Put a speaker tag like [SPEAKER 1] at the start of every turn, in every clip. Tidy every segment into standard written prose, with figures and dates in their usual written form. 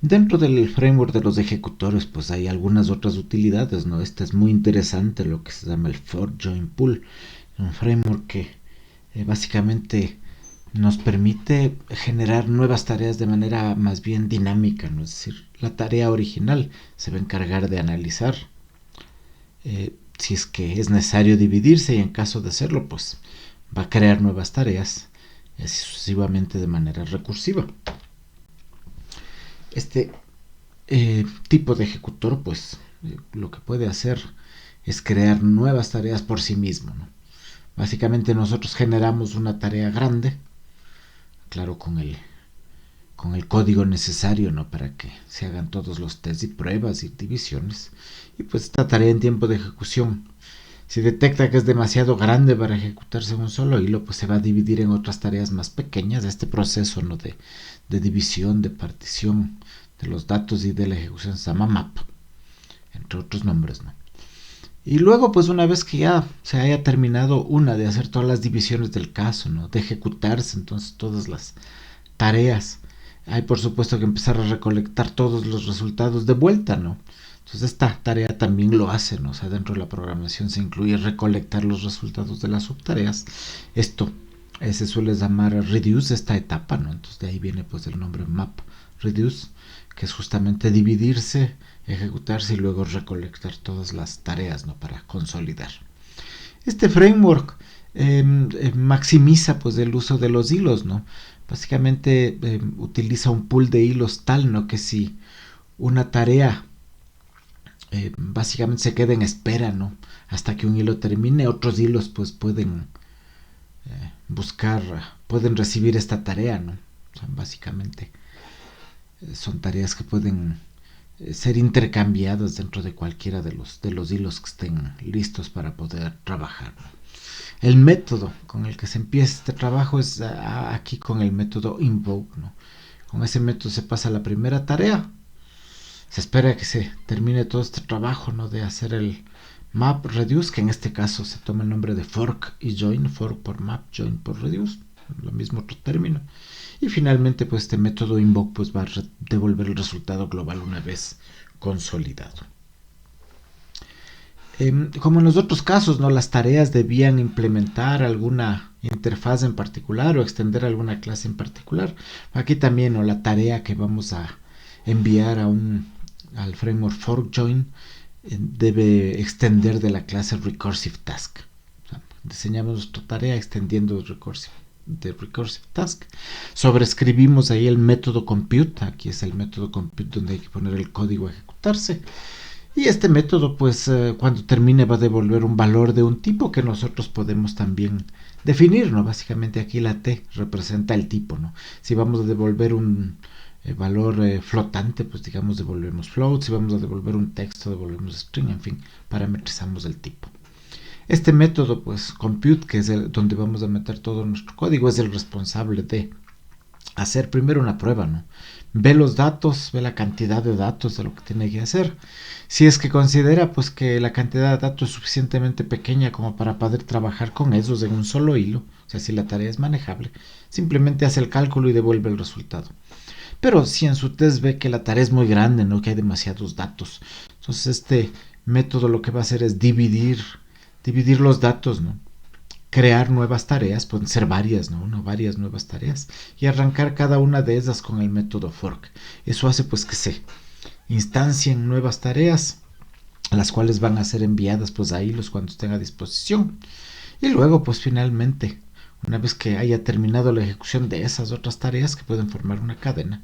[SPEAKER 1] Dentro del framework de los ejecutores, pues hay algunas otras utilidades, ¿no? Esta es muy interesante, lo que se llama el fork join pool, un framework que básicamente nos permite generar nuevas tareas de manera más bien dinámica, ¿no? Es decir, la tarea original se va a encargar de analizar si es que es necesario dividirse, y en caso de hacerlo, pues va a crear nuevas tareas así sucesivamente de manera recursiva. Este tipo de ejecutor, pues lo que puede hacer es crear nuevas tareas por sí mismo, ¿no? Básicamente nosotros generamos una tarea grande, claro, con el código necesario, ¿no? Para que se hagan todos los tests y pruebas y divisiones. Y pues esta tarea en tiempo de ejecución, si detecta que es demasiado grande para ejecutarse en un solo hilo, pues se va a dividir en otras tareas más pequeñas. Este proceso, ¿no? de división, de partición de los datos y de la ejecución se llama map, entre otros nombres, ¿no? Y luego, pues una vez que ya se haya terminado una de hacer todas las divisiones del caso, ¿no? De ejecutarse entonces todas las tareas, hay por supuesto que empezar a recolectar todos los resultados de vuelta, ¿no? Entonces esta tarea también lo hace, ¿no? O sea, dentro de la programación se incluye recolectar los resultados de las subtareas. Esto se suele llamar reduce esta etapa, ¿no? Entonces de ahí viene pues el nombre map reduce, que es justamente dividirse, ejecutarse y luego recolectar todas las tareas, ¿no? Para consolidar. Este framework maximiza pues el uso de los hilos, ¿no? Básicamente utiliza un pool de hilos tal, ¿no? Que si una tarea básicamente se queda en espera, ¿no? Hasta que un hilo termine, otros hilos pues pueden buscar, pueden recibir esta tarea, ¿no? O sea, básicamente son tareas que pueden ser intercambiadas dentro de cualquiera de los hilos que estén listos para poder trabajar, ¿no? El método con el que se empieza este trabajo es aquí con el método invoke, ¿no? Con ese método se pasa la primera tarea, se espera que se termine todo este trabajo, ¿no? De hacer el map reduce, que en este caso se toma el nombre de fork y join, fork por map, join por reduce, lo mismo otro término. Y finalmente pues este método invoke pues va a devolver el resultado global una vez consolidado. Como en los otros casos, ¿no? Las tareas debían implementar alguna interfaz en particular o extender alguna clase en particular. Aquí también, ¿no? La tarea que vamos a enviar al framework forkjoin debe extender de la clase recursive task. O sea, diseñamos nuestra tarea extendiendo de recursive task. Sobrescribimos ahí el método compute. Aquí es el método compute donde hay que poner el código a ejecutarse. Y este método, pues, cuando termine va a devolver un valor de un tipo que nosotros podemos también definir, ¿no? Básicamente aquí la T representa el tipo, ¿no? Si vamos a devolver un valor flotante, pues digamos devolvemos float. Si vamos a devolver un texto, devolvemos string, en fin, parametrizamos el tipo. Este método, pues, compute, que es donde vamos a meter todo nuestro código, es el responsable de hacer primero una prueba, ¿no? Ve los datos, ve la cantidad de datos de lo que tiene que hacer. Si es que considera pues que la cantidad de datos es suficientemente pequeña como para poder trabajar con esos en un solo hilo, o sea, si la tarea es manejable, simplemente hace el cálculo y devuelve el resultado. Pero si en su test ve que la tarea es muy grande, ¿no? Que hay demasiados datos, entonces este método lo que va a hacer es dividir los datos, ¿no? Crear nuevas tareas, pueden ser varias, ¿no? Varias nuevas tareas, y arrancar cada una de esas con el método fork. Eso hace pues que se instancien nuevas tareas, las cuales van a ser enviadas pues a hilos cuando estén a disposición. Y luego pues finalmente, una vez que haya terminado la ejecución de esas otras tareas que pueden formar una cadena,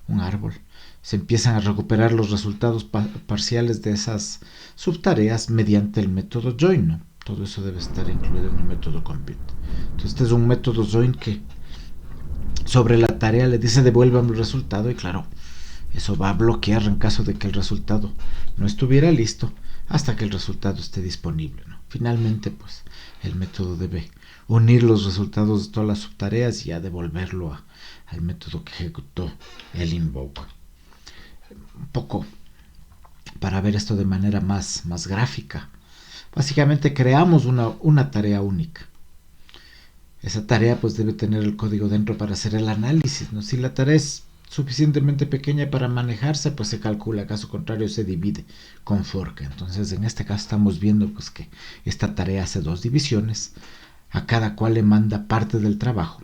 [SPEAKER 1] un árbol, se empiezan a recuperar los resultados parciales de esas subtareas mediante el método join, ¿no? Todo eso debe estar incluido en el método compute. Entonces este es un método join que sobre la tarea le dice devuélvame el resultado, y claro, eso va a bloquear en caso de que el resultado no estuviera listo hasta que el resultado esté disponible, ¿no? Finalmente pues el método debe unir los resultados de todas las subtareas y a devolverlo al método que ejecutó el invoke. Un poco para ver esto de manera más gráfica. Básicamente creamos una tarea única. Esa tarea pues debe tener el código dentro para hacer el análisis, ¿no? Si la tarea es suficientemente pequeña para manejarse, pues se calcula, caso contrario se divide con fork. Entonces en este caso estamos viendo pues que esta tarea hace dos divisiones, a cada cual le manda parte del trabajo.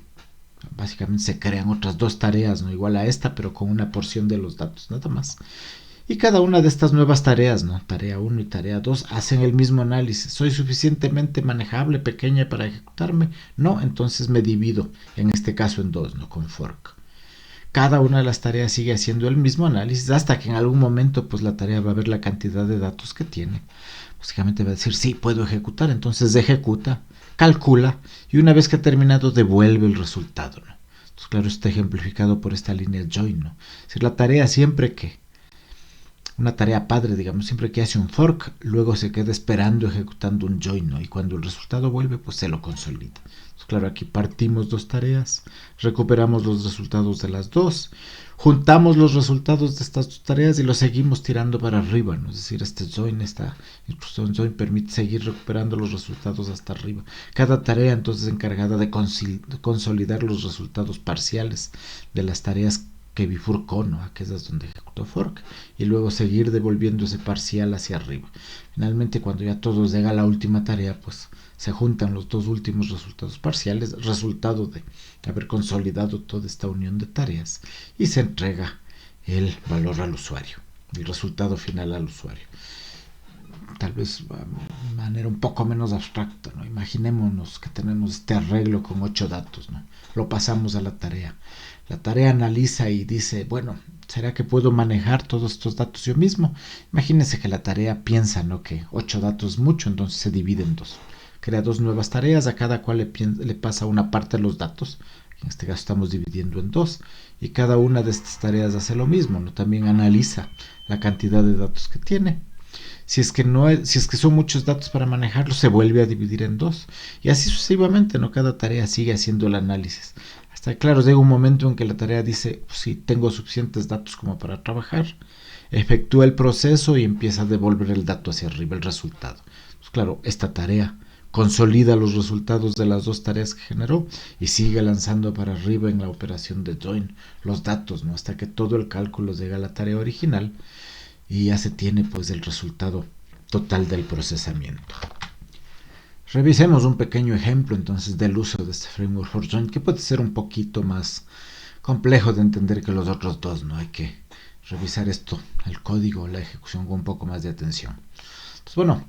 [SPEAKER 1] Básicamente se crean otras dos tareas, no igual a esta, pero con una porción de los datos, nada más. Y cada una de estas nuevas tareas, ¿no? Tarea 1 y tarea 2, hacen el mismo análisis. ¿Soy suficientemente manejable, pequeña para ejecutarme? No, entonces me divido, en este caso en dos, ¿no? Con fork. Cada una de las tareas sigue haciendo el mismo análisis hasta que en algún momento pues la tarea va a ver la cantidad de datos que tiene. Básicamente va a decir, sí, puedo ejecutar, entonces ejecuta, calcula y una vez que ha terminado devuelve el resultado, ¿no? Entonces, claro, está ejemplificado por esta línea join, ¿no? Es decir, la tarea siempre que una tarea padre, digamos, siempre que hace un fork, luego se queda esperando ejecutando un join, ¿no? Y cuando el resultado vuelve, pues se lo consolida. Entonces, claro, aquí partimos dos tareas, recuperamos los resultados de las dos, juntamos los resultados de estas dos tareas y los seguimos tirando para arriba, ¿no? Es decir, esta instrucción join permite seguir recuperando los resultados hasta arriba. Cada tarea entonces encargada de consolidar los resultados parciales de las tareas que bifurcó, ¿no? Aquí es donde ejecutó fork, y luego seguir devolviendo ese parcial hacia arriba. Finalmente, cuando ya todos llega a la última tarea, pues se juntan los dos últimos resultados parciales, resultado de haber consolidado toda esta unión de tareas, y se entrega el valor al usuario, el resultado final al usuario. Tal vez de manera un poco menos abstracta, ¿no? Imaginémonos que tenemos este arreglo con 8 datos, ¿no? Lo pasamos a la tarea. La tarea analiza y dice, bueno, ¿será que puedo manejar todos estos datos yo mismo? Imagínense que la tarea piensa, ¿no? Que 8 datos es mucho, entonces se divide en dos. Crea dos nuevas tareas, a cada cual le pasa una parte de los datos. En este caso estamos dividiendo en dos. Y cada una de estas tareas hace lo mismo, ¿no? También analiza la cantidad de datos que tiene. Si es que son muchos datos para manejarlo, se vuelve a dividir en dos. Y así sucesivamente, ¿no? Cada tarea sigue haciendo el análisis. Hasta claro, llega un momento en que la tarea dice, pues, si tengo suficientes datos como para trabajar, efectúa el proceso y empieza a devolver el dato hacia arriba, el resultado. Pues claro, esta tarea consolida los resultados de las dos tareas que generó y sigue lanzando para arriba en la operación de join los datos, ¿no? Hasta que todo el cálculo llega a la tarea original y ya se tiene pues el resultado total del procesamiento. Revisemos un pequeño ejemplo entonces del uso de este framework for join, que puede ser un poquito más complejo de entender que los otros dos, ¿no? Hay que revisar esto, el código, la ejecución con un poco más de atención. Entonces, bueno,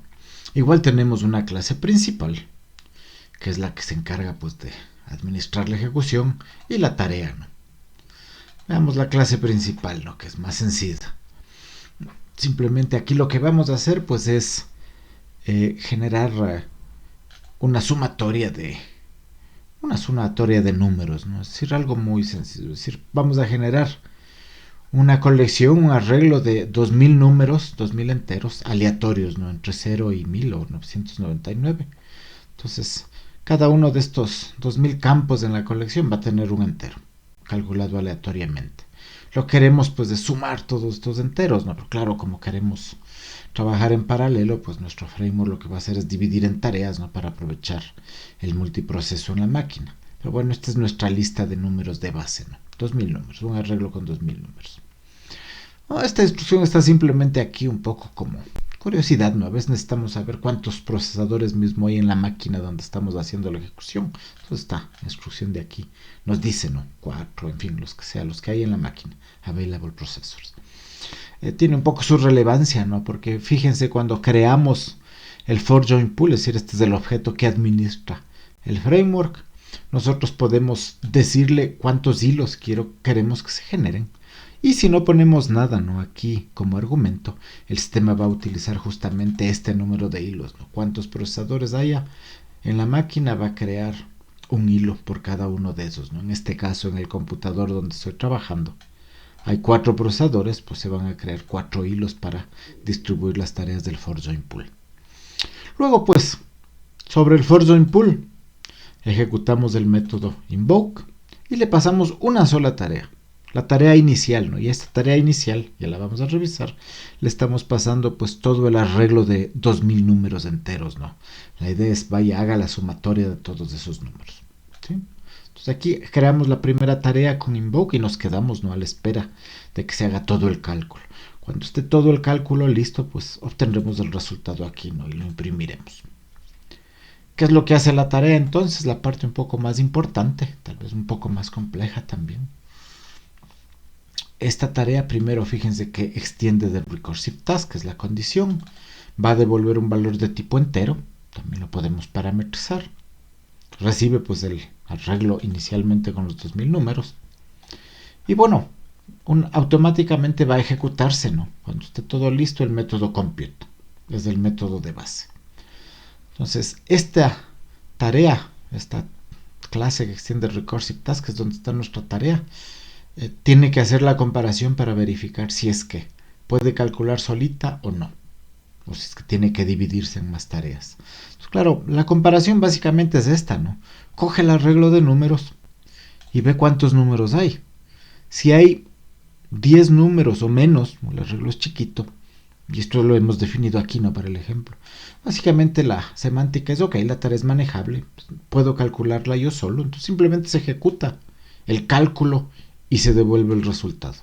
[SPEAKER 1] igual tenemos una clase principal, que es la que se encarga pues de administrar la ejecución, y la tarea, ¿no? Veamos la clase principal, ¿no? Que es más sencilla. Simplemente aquí lo que vamos a hacer pues es generar una sumatoria de números, ¿no? Es decir, algo muy sencillo. Es decir, vamos a generar una colección, un arreglo de 2000 números, 2000 enteros aleatorios, ¿no? Entre 0 y 1000 o 999. Entonces, cada uno de estos 2000 campos en la colección va a tener un entero, calculado aleatoriamente. Lo queremos pues de sumar todos estos enteros, ¿no? Pero claro, como queremos trabajar en paralelo, pues nuestro framework lo que va a hacer es dividir en tareas, ¿no? Para aprovechar el multiproceso en la máquina. Pero bueno, esta es nuestra lista de números de base, ¿no? 2000 números, un arreglo con 2000 números. No, esta instrucción está simplemente aquí un poco como curiosidad, ¿no? A veces necesitamos saber cuántos procesadores mismo hay en la máquina donde estamos haciendo la ejecución. Entonces esta instrucción de aquí nos dice, ¿no? 4, en fin, los que sea, los que hay en la máquina. Available processors. Tiene un poco su relevancia, ¿no? Porque fíjense, cuando creamos el for join pool, es decir, este es el objeto que administra el framework, nosotros podemos decirle cuántos hilos queremos que se generen. Y si no ponemos nada, ¿no? Aquí como argumento, el sistema va a utilizar justamente este número de hilos, ¿no? Cuántos procesadores haya en la máquina va a crear un hilo por cada uno de esos, ¿no? En este caso, en el computador donde estoy trabajando, hay 4 procesadores, pues se van a crear 4 hilos para distribuir las tareas del for join pool. Luego, pues, sobre el for join pool, ejecutamos el método invoke y le pasamos una sola tarea. La tarea inicial, ¿no? Y esta tarea inicial, ya la vamos a revisar, le estamos pasando pues todo el arreglo de 2000 números enteros, ¿no? La idea es, vaya, haga la sumatoria de todos esos números, ¿sí? Entonces aquí creamos la primera tarea con invoke y nos quedamos, ¿no?, a la espera de que se haga todo el cálculo. Cuando esté todo el cálculo listo, pues obtendremos el resultado aquí, ¿no?, y lo imprimiremos. ¿Qué es lo que hace la tarea entonces? La parte un poco más importante, tal vez un poco más compleja también. Esta tarea primero, fíjense que extiende del recursive task, que es la condición. Va a devolver un valor de tipo entero, también lo podemos parametrizar. Recibe pues el arreglo inicialmente con los 2000 números. Y bueno, automáticamente va a ejecutarse, ¿no?, cuando esté todo listo, el método compute, es el método de base. Entonces, esta tarea, esta clase que extiende recursive task, que es donde está nuestra tarea, tiene que hacer la comparación para verificar si es que puede calcular solita o no, o si es que tiene que dividirse en más tareas. Entonces, claro, la comparación básicamente es esta, ¿no? Coge el arreglo de números y ve cuántos números hay. Si hay 10 números o menos, el arreglo es chiquito, y esto lo hemos definido aquí, ¿no?, para el ejemplo. Básicamente la semántica es, ok, la tarea es manejable, puedo calcularla yo solo, entonces simplemente se ejecuta el cálculo y se devuelve el resultado.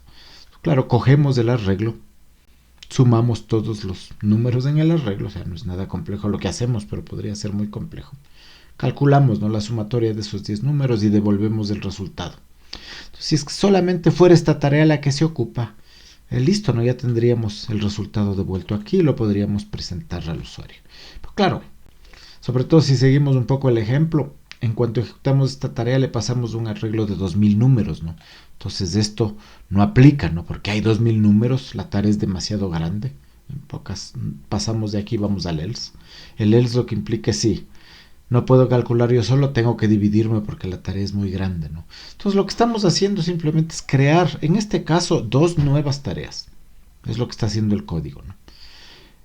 [SPEAKER 1] Claro, cogemos el arreglo, sumamos todos los números en el arreglo, o sea, no es nada complejo lo que hacemos, pero podría ser muy complejo. Calculamos, ¿no?, la sumatoria de esos 10 números y devolvemos el resultado. Entonces, si es que solamente fuera esta tarea la que se ocupa, listo, ¿no?, ya tendríamos el resultado devuelto aquí y lo podríamos presentar al usuario. Pero claro, sobre todo si seguimos un poco el ejemplo, en cuanto ejecutamos esta tarea le pasamos un arreglo de 2000 números, ¿no? Entonces esto no aplica, ¿no?, porque hay 2000 números, la tarea es demasiado grande. En pocas pasamos de aquí, vamos al else. El else lo que implica es sí, no puedo calcular yo solo, tengo que dividirme porque la tarea es muy grande, ¿no? Entonces lo que estamos haciendo simplemente es crear, en este caso, 2 nuevas tareas. Es lo que está haciendo el código, ¿no?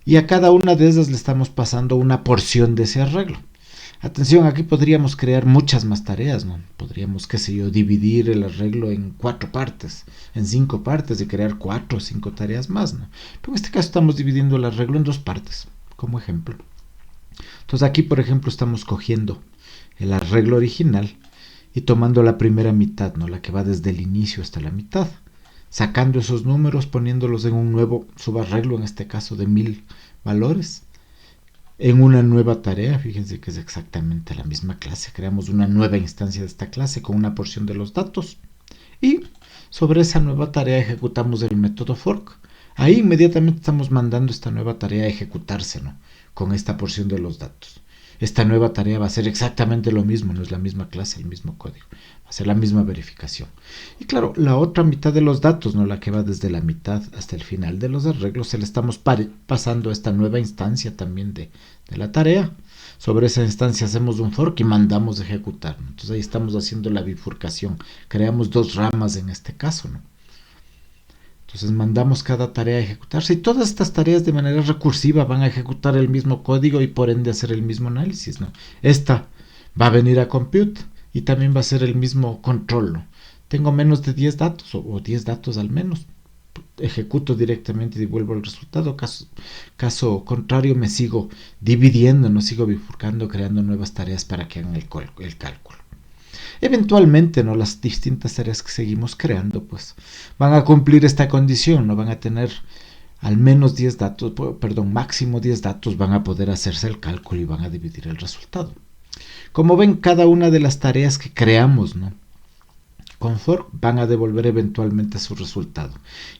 [SPEAKER 1] Y a cada una de esas le estamos pasando una porción de ese arreglo. Atención, aquí podríamos crear muchas más tareas, ¿no? Podríamos, qué sé yo, dividir el arreglo en 4 partes, en 5 partes y crear 4 o 5 tareas más, ¿no? Pero en este caso estamos dividiendo el arreglo en 2 partes, como ejemplo. Entonces aquí, por ejemplo, estamos cogiendo el arreglo original y tomando la primera mitad, ¿no?, la que va desde el inicio hasta la mitad, sacando esos números, poniéndolos en un nuevo subarreglo, en este caso de 1000 valores, en una nueva tarea. Fíjense que es exactamente la misma clase. Creamos una nueva instancia de esta clase con una porción de los datos y sobre esa nueva tarea ejecutamos el método fork. Ahí inmediatamente estamos mandando esta nueva tarea a ejecutarse, ¿no?, con esta porción de los datos. Esta nueva tarea va a ser exactamente lo mismo, no es la misma clase, el mismo código, va a ser la misma verificación. Y claro, la otra mitad de los datos, ¿no?, la que va desde la mitad hasta el final de los arreglos, se le estamos pasando a esta nueva instancia también de la tarea. Sobre esa instancia hacemos un fork y mandamos a ejecutar, ¿no? Entonces ahí estamos haciendo la bifurcación, creamos 2 ramas en este caso, ¿no? Entonces mandamos cada tarea a ejecutarse y todas estas tareas de manera recursiva van a ejecutar el mismo código y por ende hacer el mismo análisis, ¿no? Esta va a venir a compute y también va a ser el mismo control, ¿no? Tengo menos de 10 datos o 10 datos al menos, ejecuto directamente y devuelvo el resultado. Caso contrario me sigo dividiendo, no sigo bifurcando, creando nuevas tareas para que hagan el cálculo. Eventualmente, ¿no?, las distintas tareas que seguimos creando pues van a cumplir esta condición, no van a tener al menos 10 datos, máximo 10 datos, van a poder hacerse el cálculo y van a dividir el resultado. Como ven, cada una de las tareas que creamos, ¿no?, con fork van a devolver eventualmente su resultado.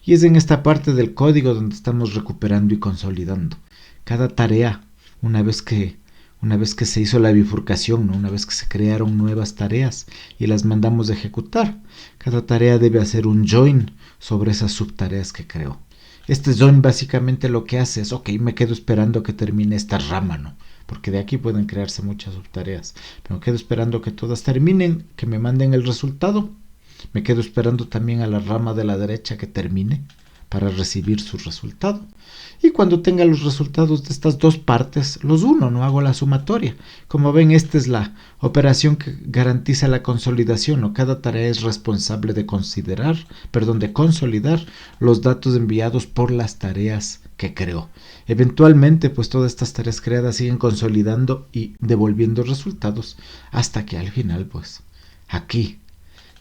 [SPEAKER 1] Y es en esta parte del código donde estamos recuperando y consolidando. Cada tarea, una vez que se hizo la bifurcación, ¿no?, una vez que se crearon nuevas tareas y las mandamos a ejecutar, cada tarea debe hacer un join sobre esas subtareas que creó. Este join básicamente lo que hace es, ok, me quedo esperando que termine esta rama, ¿no?, porque de aquí pueden crearse muchas subtareas, pero me quedo esperando que todas terminen, que me manden el resultado. Me quedo esperando también a la rama de la derecha que termine para recibir su resultado. Y cuando tenga los resultados de estas 2 partes, los uno, no hago la sumatoria. Como ven, esta es la operación que garantiza la consolidación, ¿no? Cada tarea es responsable de consolidar los datos enviados por las tareas que creó. Eventualmente, pues todas estas tareas creadas siguen consolidando y devolviendo resultados hasta que al final, pues, Aquí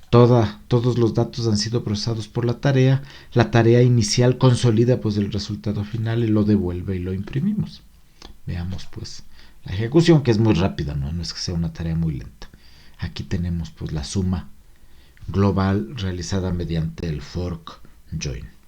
[SPEAKER 1] todos los datos han sido procesados por la tarea inicial consolida pues el resultado final y lo devuelve y lo imprimimos. Veamos pues la ejecución, que es muy rápida, no es que sea una tarea muy lenta. Aquí tenemos pues la suma global realizada mediante el fork join.